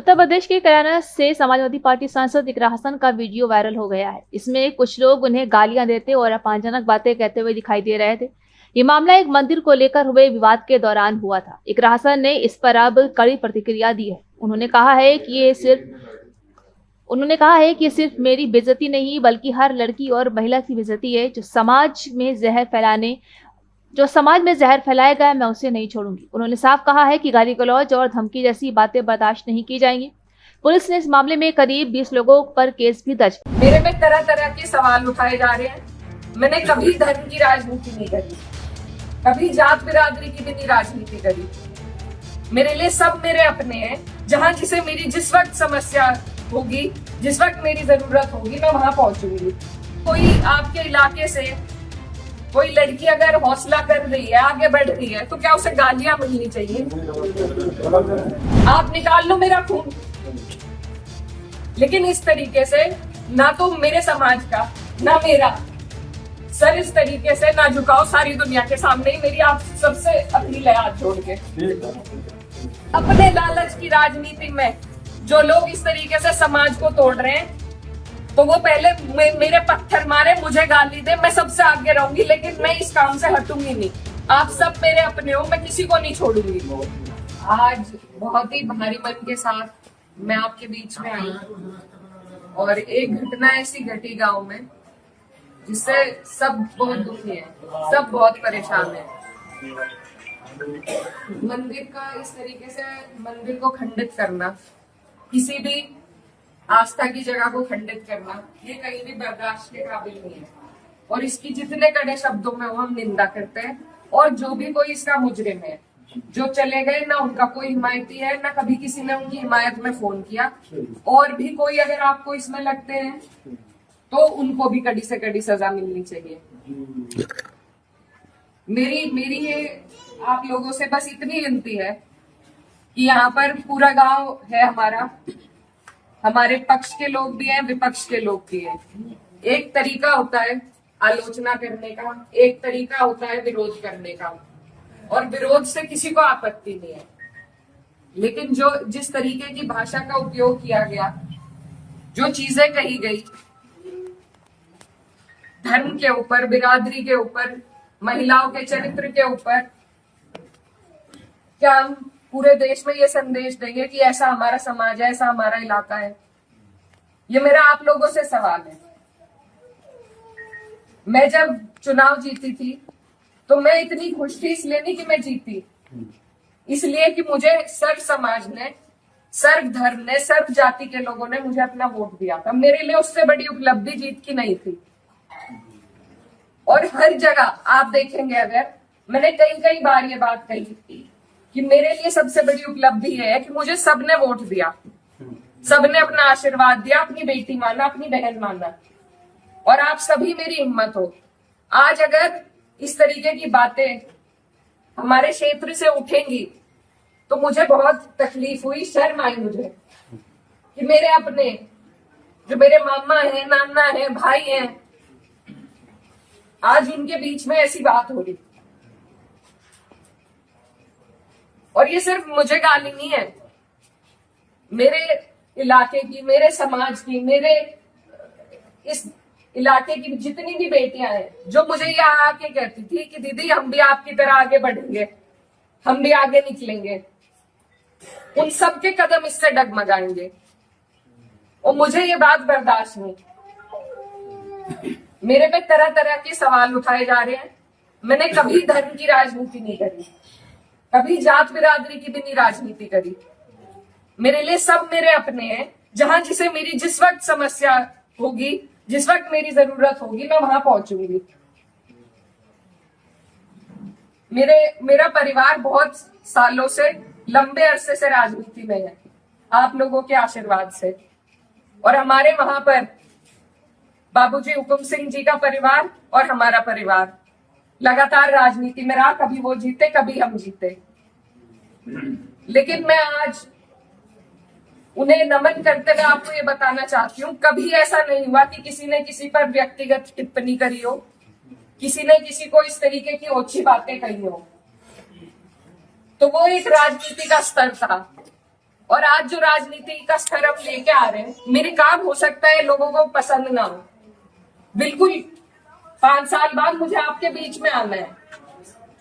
उत्तर प्रदेश के कैराना से समाजवादी पार्टी सांसद इकरा हसन का वीडियो वायरल हो गया है। इसमें कुछ लोग उन्हें गालियां देते और अपमानजनक बातें कहते हुए दिखाई दे रहे थे। ये मामला एक मंदिर को लेकर हुए विवाद के दौरान हुआ था। इकरा हसन ने इस पर अब कड़ी प्रतिक्रिया दी है। उन्होंने कहा है कि ये सिर्फ मेरी बेइज्जती नहीं बल्कि हर लड़की और महिला की बेइज्जती है। जो समाज में जहर फैलाएगा, मैं उसे नहीं छोड़ूंगी। उन्होंने साफ कहा है कि गाली गलौज और धमकी जैसी बातें बर्दाश्त नहीं की जाएंगी। पुलिस ने इस मामले में करीब 20 लोगों पर केस भी दर्ज। मेरे पे तरह तरह के सवाल उठाए जा रहे हैं। मैंने कभी धर्म की राजनीति नहीं करी, कभी जात बिरादरी की भी नहीं राजनीति करी। मेरे लिए सब मेरे अपने हैं। जहां जिसे मेरी जिस वक्त समस्या होगी, जिस वक्त मेरी जरूरत होगी, मैं वहां पहुंचूंगी। कोई आपके इलाके से कोई लड़की अगर हौसला कर रही है, आगे बढ़ रही है, तो क्या उसे गालियां मिलनी चाहिए? आप निकाल लो मेरा खून, लेकिन इस तरीके से ना तो मेरे समाज का ना मेरा सर इस तरीके से ना झुकाओ सारी दुनिया के सामने ही। मेरी आप सबसे अपील है हाथ जोड़ के, अपने लालच की राजनीति में जो लोग इस तरीके से समाज को तोड़ रहे हैं, तो वो पहले मेरे पत्थर मारे, मुझे गाली दे, मैं सबसे आगे रहूंगी, लेकिन मैं इस काम से हटूंगी नहीं। आप सब मेरे अपने हो, मैं किसी को नहीं छोड़ूंगी। आज बहुत ही भारी मन के साथ मैं आपके बीच में आई और एक घटना ऐसी घटी गांव में जिससे सब बहुत दुखी है, सब बहुत परेशान है। मंदिर का इस तरीके से मंदिर को खंडित करना, किसी भी आस्था की जगह को खंडित करना, ये कहीं भी बर्दाश्त के काबिल नहीं है। और इसकी जितने कड़े शब्दों में हम निंदा करते हैं। और जो भी कोई इसका मुजरिम है, जो चले गए, ना उनका कोई हिमायती है, ना कभी किसी ने उनकी हिमायत में फोन किया। और भी कोई अगर आपको इसमें लगते हैं तो उनको भी कड़ी से कड़ी सजा मिलनी चाहिए। मेरी ये आप लोगों से बस इतनी विनती है कि यहाँ पर पूरा गांव है हमारा, हमारे पक्ष के लोग भी हैं, विपक्ष के लोग भी हैं। एक तरीका होता है आलोचना करने का, एक तरीका होता है विरोध करने का, और विरोध से किसी को आपत्ति नहीं है। लेकिन जो जिस तरीके की भाषा का उपयोग किया गया, जो चीजें कही गई धर्म के ऊपर, बिरादरी के ऊपर, महिलाओं के चरित्र के ऊपर, क्या हम पूरे देश में ये संदेश देंगे कि ऐसा हमारा समाज है, ऐसा हमारा इलाका है? ये मेरा आप लोगों से सवाल है। मैं जब चुनाव जीती थी तो मैं इतनी खुश थी, इसलिए नहीं कि मैं जीती, इसलिए कि मुझे सर्व समाज ने, सर्व धर्म ने, सर्व जाति के लोगों ने मुझे अपना वोट दिया था। मेरे लिए उससे बड़ी उपलब्धि जीत की नहीं थी। और हर जगह आप देखेंगे, अगर मैंने कई बार ये बात कही कि मेरे लिए सबसे बड़ी उपलब्धि है कि मुझे सबने वोट दिया, सबने अपना आशीर्वाद दिया, अपनी बेटी माना, अपनी बहन माना, और आप सभी मेरी हिम्मत हो। आज अगर इस तरीके की बातें हमारे क्षेत्र से उठेंगी तो मुझे बहुत तकलीफ हुई, शर्म आई मुझे कि मेरे अपने, जो मेरे मामा है, नाना है, भाई हैं, आज उनके बीच में ऐसी बात हो रही। और ये सिर्फ मुझे गाली नहीं है, मेरे इलाके की, मेरे समाज की, मेरे इस इलाके की जितनी भी बेटियां हैं, जो मुझे ये आके कहती थी कि दीदी हम भी आपकी तरह आगे बढ़ेंगे, हम भी आगे निकलेंगे, उन सबके कदम इससे डगमगाएंगे। और मुझे ये बात बर्दाश्त नहीं। मेरे पे तरह तरह के सवाल उठाए जा रहे हैं। मैंने कभी धर्म की राजनीति नहीं करी, कभी जात बिरादरी की भी नहीं राजनीति करी। मेरे लिए सब मेरे अपने हैं। जहां जिसे मेरी जिस वक्त समस्या होगी, जिस वक्त मेरी जरूरत होगी, मैं वहां पहुंचूंगी। मेरा परिवार बहुत सालों से, लंबे अरसे से राजनीति में है, आप लोगों के आशीर्वाद से। और हमारे वहां पर बाबूजी हुकुम सिंह जी का परिवार और हमारा परिवार लगातार राजनीति में रहा। कभी वो जीते, कभी हम जीते। लेकिन मैं आज उन्हें नमन करते हुए आपको ये बताना चाहती हूँ, कभी ऐसा नहीं हुआ कि किसी ने किसी पर व्यक्तिगत टिप्पणी करी हो, किसी ने किसी को इस तरीके की ओछी बातें कही हो। तो वो एक राजनीति का स्तर था। और आज जो राजनीति का स्तर हम लेके आ रहे हैं, मेरे काम हो सकता है लोगों को पसंद ना हो, बिल्कुल 5 साल बाद मुझे आपके बीच में आना है।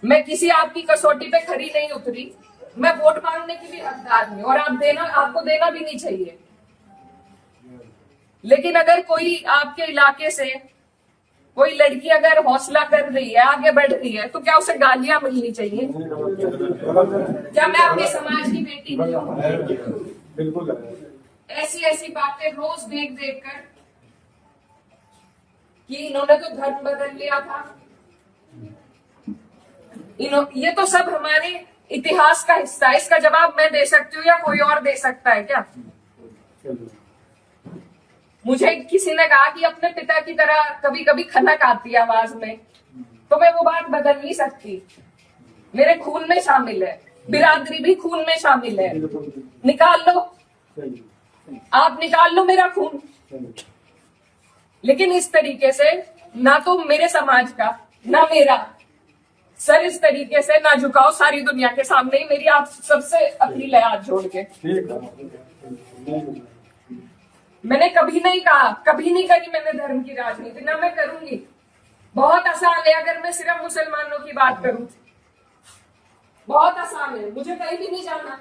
मैं किसी आपकी कसौटी पे खरी नहीं उतरी, मैं वोट मांगने की भी हकदार हूं, और आपको देना भी नहीं चाहिए। लेकिन अगर कोई आपके इलाके से कोई लड़की अगर हौसला कर रही है, आगे बढ़ रही है, तो क्या उसे गालियां मिलनी चाहिए? क्या मैं आपके समाज की बेटी नहीं हूँ? बिल्कुल। ऐसी ऐसी बातें रोज देख देख कर कि इन्होंने तो धर्म बदल लिया था, ये तो सब हमारे इतिहास का हिस्सा है। इसका जवाब मैं दे सकती हूँ या कोई और दे सकता है क्या? मुझे किसी ने कहा कि अपने पिता की तरह कभी कभी खनक आती है आवाज में, तो मैं वो बात बदल नहीं सकती। मेरे खून में शामिल है, बिरादरी भी खून में शामिल है। निकाल लो, आप निकाल लो मेरा खून, लेकिन इस तरीके से ना तो मेरे समाज का ना मेरा सर इस तरीके से ना झुकाओ सारी दुनिया के सामने ही। मेरी आप सबसे अपील है हाथ जोड़ के। मैंने कभी नहीं कहा, कभी नहीं करी मैंने धर्म की राजनीति, ना मैं करूंगी। बहुत आसान है अगर मैं सिर्फ मुसलमानों की बात करूं, बहुत आसान है, मुझे कहीं भी नहीं जाना।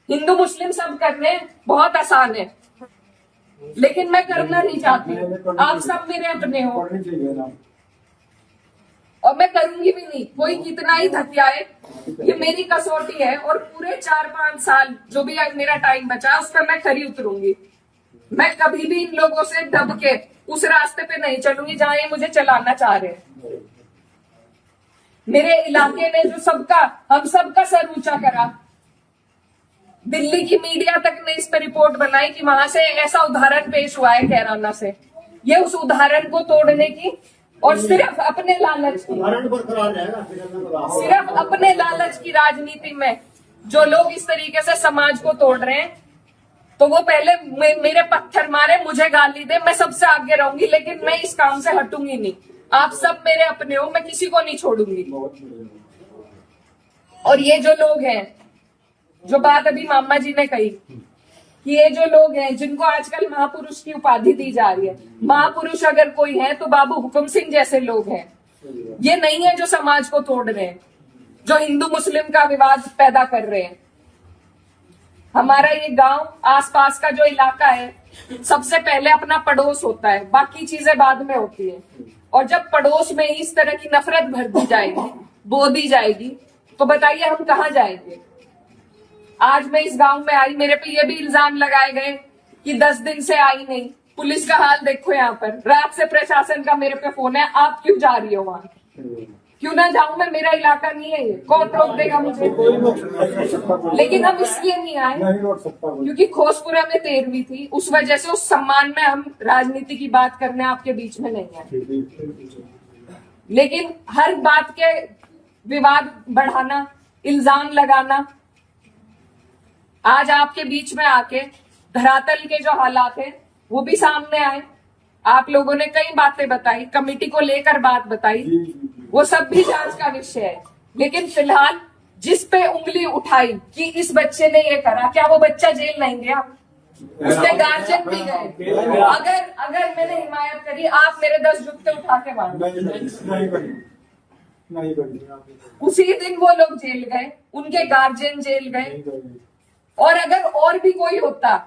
हिंदू मुस्लिम सब करने बहुत आसान है, लेकिन मैं करना नहीं चाहती। आप सब मेरे अपने हो और मैं करूंगी भी नहीं। कोई कितना ही धकियाए, ये मेरी कसौटी है, और पूरे 4-5 साल जो भी आज मेरा टाइम बचा उस पर मैं खरी उतरूंगी। मैं कभी भी इन लोगों से दब के उस रास्ते पे नहीं चलूंगी जहां ये मुझे चलाना चाह रहे हैं। मेरे इलाके ने जो हम सबका सर ऊंचा करा, दिल्ली की मीडिया तक ने इस पर रिपोर्ट बनाई कि वहां से ऐसा उदाहरण पेश हुआ है कैराना से। ये उस उदाहरण को तोड़ने की और सिर्फ अपने लालच की, सिर्फ अपने लालच की राजनीति में जो लोग इस तरीके से समाज को तोड़ रहे हैं, तो वो पहले मेरे पत्थर मारे, मुझे गाली दे, मैं सबसे आगे रहूंगी, लेकिन मैं इस काम से हटूंगी नहीं। आप सब मेरे अपने हो, मैं किसी को नहीं छोड़ूंगी। और ये जो लोग हैं, जो बात अभी मामा जी ने कही कि ये जो लोग हैं जिनको आजकल महापुरुष की उपाधि दी जा रही है, महापुरुष अगर कोई है तो बाबू हुकुम सिंह जैसे लोग हैं। ये नहीं है जो समाज को तोड़ रहे हैं, जो हिंदू मुस्लिम का विवाद पैदा कर रहे हैं। हमारा ये गांव, आसपास का जो इलाका है, सबसे पहले अपना पड़ोस होता है, बाकी चीजें बाद में होती है। और जब पड़ोस में ही इस तरह की नफरत भर दी जाएगी, बो दी जाएगी, तो बताइए हम कहाँ जाएंगे? आज मैं इस गांव में आई, मेरे पे ये भी इल्जाम लगाए गए कि 10 दिन से आई नहीं। पुलिस का हाल देखो यहाँ पर, रात से प्रशासन का मेरे पे फोन है, आप क्यों जा रही हो वहां? क्यों ना जाऊं मैं? मेरा इलाका नहीं है ये, कौन रोक देगा मुझे? लेकिन हम इसलिए नहीं आए क्योंकि खोसपुरा में 13वीं थी, उस वजह से उस सम्मान में हम राजनीति की बात करने आपके बीच में नहीं आए। लेकिन हर बात के विवाद बढ़ाना, इल्जाम लगाना, आज आपके बीच में आके धरातल के जो हालात है वो भी सामने आए। आप लोगों ने कई बातें बताई, कमेटी को लेकर बात बताई, वो सब भी जांच का विषय है। लेकिन फिलहाल जिस पे उंगली उठाई कि इस बच्चे ने ये करा, क्या वो बच्चा जेल नहीं गया? उसके गार्जियन भी गए। अगर मैंने हिमायत करी, आप मेरे 10 जूते उठा के मारो। उसी दिन वो लोग जेल गए, उनके गार्जियन जेल गए। और अगर और भी कोई होता,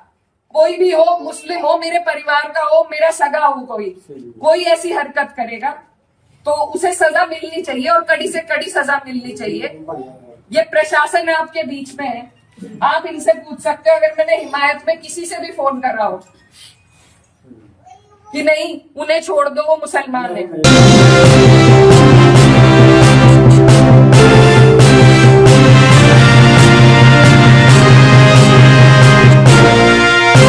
कोई भी हो, मुस्लिम हो, मेरे परिवार का हो, मेरा सगा हो, कोई ऐसी हरकत करेगा तो उसे सजा मिलनी चाहिए, और कड़ी से कड़ी सजा मिलनी चाहिए। ये प्रशासन आपके बीच में है, आप इनसे पूछ सकते हो। अगर मैंने हिमायत में किसी से भी फोन कर रहा हो कि नहीं उन्हें छोड़ दो, वो मुसलमान है,